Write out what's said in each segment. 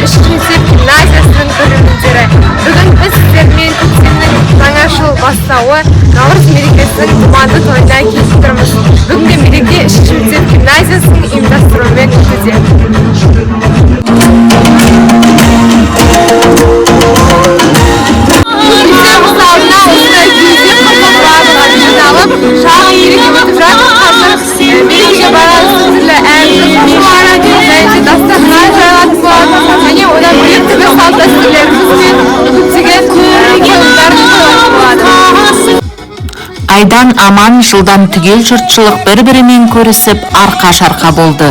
Шишмектеп гимназиясының көрермендері, бүгін біз сіздермен көктемнің жаңа жыл бастауы Наурыз мерекесінің думанды тойына келіп тұрмыз. Бүгінгі мереке Шишмектеп гимназиясының ұйымдастыруымен өтуде. Айдан аман жылдан түгел жұртшылық бір-бірімен көрісіп арқа-шарқа болды.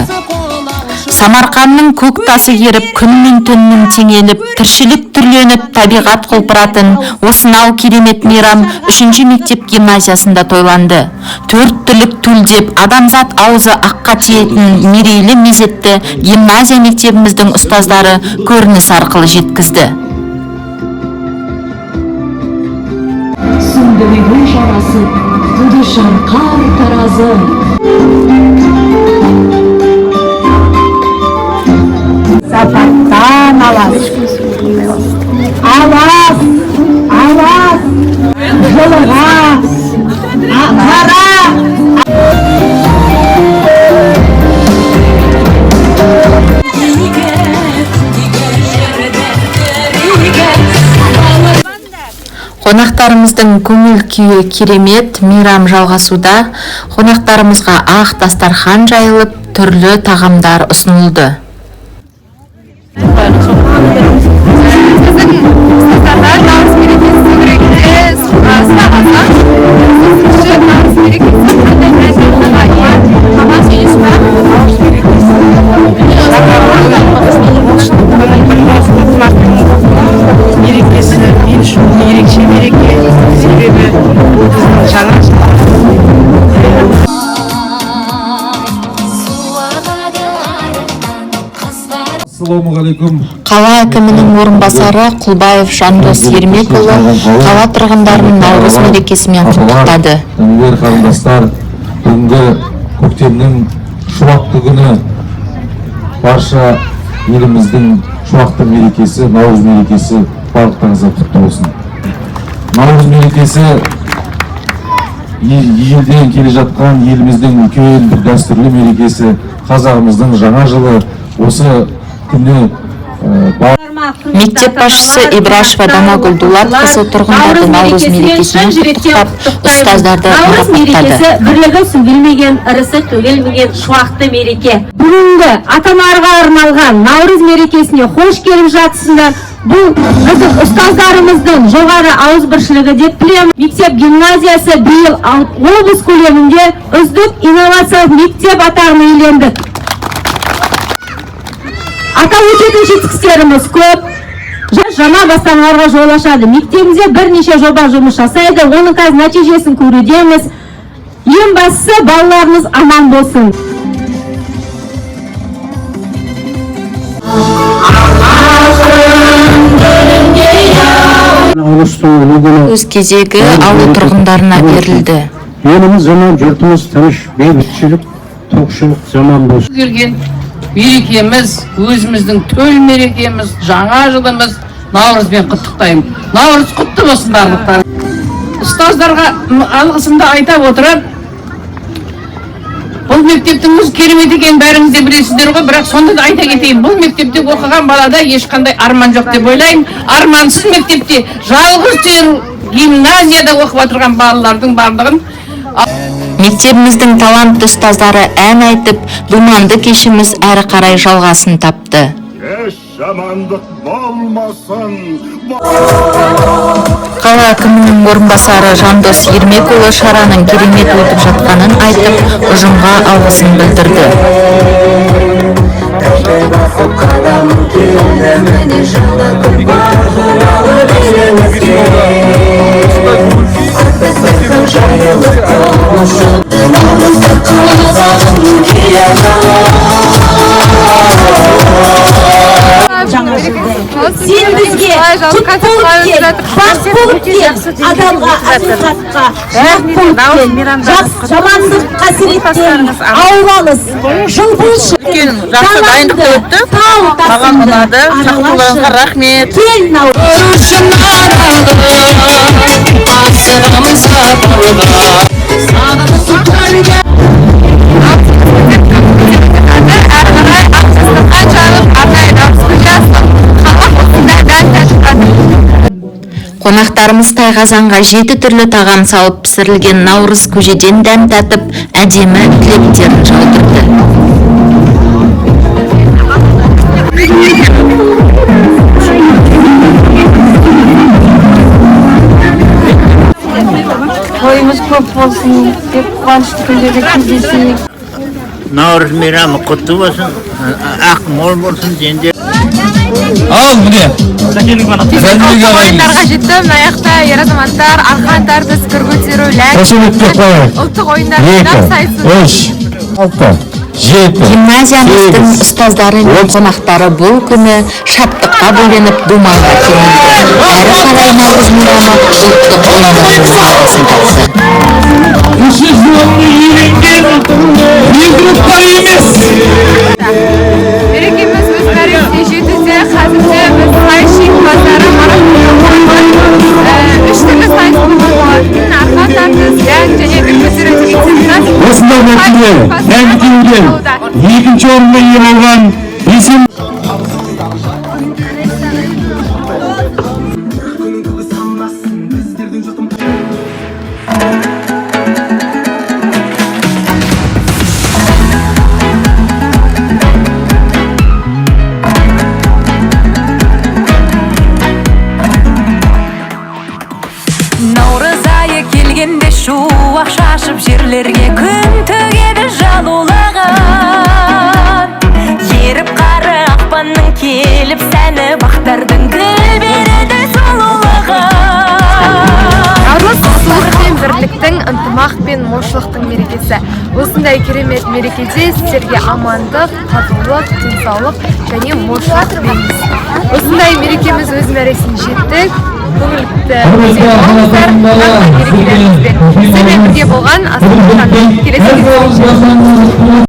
Самарқанның көк тасы керіп, күн мен түннің теңеліп, тіршілік түрленіп, табиғат құлпыратын осынау керемет мейрам 3-ші мектеп гимназиясында тойланды. 4 түлік түлдеп, адамзат аузы аққа тиетін мерейлі мезетті гимназия мектебіміздің ұстаздары көрініс арқылы жеткізді. Sündürüğün şarası, tutuşan kar tarazı. Sapattan alas, alas, alas, jolağa, akara. Қонақтарымыздың көңіл күйі керемет, мейрам жалғасуда. Қонақтарымызға ақ дастархан жайылып, түрлі тағамдар ұсынылды. Қала әкімінің орынбасары Құлбаев Жандос Ермекұлы қала тұрғындарын Наурыз мерекесімен құттықтады. Қарындастар, бүгінгі көктемнің шуақты күні, барша еліміздің шуақты мерекесі, Наурыз мерекесі барлықтарыңызға құтты болсын. Наурыз мерекесі елден келе жатқан еліміздің үлкен бір дәстүрлі мерекесі, қазағымыздың жаңа жылы. Осы күні Мектеп басшысы Ибрашева Данагүл Дулатқызы тұрғындарды Наурыз мерекесімен құттықтап, ұстаздарды марапаттады. Бірлігі сөгілмеген, ырысы төгілмеген шуақты мереке. Бүгінгі ата-аналарға арналған Наурыз мерекесіне қош келіп жатсыңдар. Бұл біздің ұстаздарымыздың жоғары ауызбіршілігі деп білемін. Мектеп гимназиясы биыл облыс көлемінде үздік инновациялық мектеп атағын иеленді. Атап өтетін жетістіктеріміз көп. Жаңа бастамаларға жол ашады. Мектебімізде бірнеше жоба жұмыс жасайды. Оның қазір нәтижесін көрудеміз. Ең бастысы балаларымыз аман болсын. Өз кезегі ауыл тұрғындарына берілді. Еліміз заман, жұртымыз тыныш, бейбітшілік, тоқшылық заман болсын. Мерекеміз, өзіміздің төл мерекеміз, жаңа жылымыз Наурызбен құттықтаймын. Наурыз құтты болсын барлықтар. Ұстаздарға алғысымды айта отырып, бұл мектептің өзі керемет екенін бәріңіз де білесіздер ғой, бірақ сонда да айта кетейін. Бұл мектепте оқыған балада ешқандай арман жоқ деп ойлаймын. Армансыз мектепте, жалғыз гимназияда оқып отырған балалардың барлығын. Мектебіміздің талантты ұстаздары ән айтып, думанды кешіміз әрі қарай жалғасын тапты. Қала әкімінің орынбасары Жандос Ермекұлы шараның керемет өтіп жатқанын айтып, ұжымға алғысын білдірді. Сен бізге бақ болып кел, адамға ақиқатқа жақ болып кел, жамандық қасіреттен аулалыс, жыл болшы. Жақсы дайындықта өтті. Маған ұнады. Шақыруларыңызға рахмет. Кел Қонақтарымыз тайқазанға 7 түрлі тағам салып пісірілген наурыз көжеден дәм татып, әдемі тілектерін жаудырды. Тойымыз көп болсын деп қуанышты күндерде кездесейік. Наурыз мейрамы құтты болсын, ақ мол болсын дендер. Ал міне. Ойындарға жетті. Мына жақта ер азаматтар, арқан тартыс, кір көтеру, ұлттық ойындар ойнап сайсын. 3, 6, 7. Гимназиямыздың ұстаздары мен қонақтары бұл күні шаттыққа бөленіп думанға келді. Әрі қарай наурыз мейрамы ұлттық ойындардың сапасын тапты. Мерекеміз өз мәресіне жетуде. Қазірде біз Қайшик базары марафоны 3 түрлі сайыс болған болатын. Арқан тартыс, және кір көтеру деген секілді. Осындай мәнге екінші орынға ие болған Есен Наурыз айы келгенде шуақ шашып жерлерге күн төгеді жалулаған. Еріп қары ақпанның келіп сәні бақтардың гүл береді сұлулығы. Наурыз достық пен бірліктің, ынтымақ пен молшылықтың мерекесі. Осындай керемет мерекеде сіздерге амандық, татулық, денсаулық және молшылық тілейміз. Осындай мерекеміз өз мәресіне жеттік. Көңілді болыңыздар, мерекелеріңізбен. Сіздермен бірге болған Астана келесі кездескенше.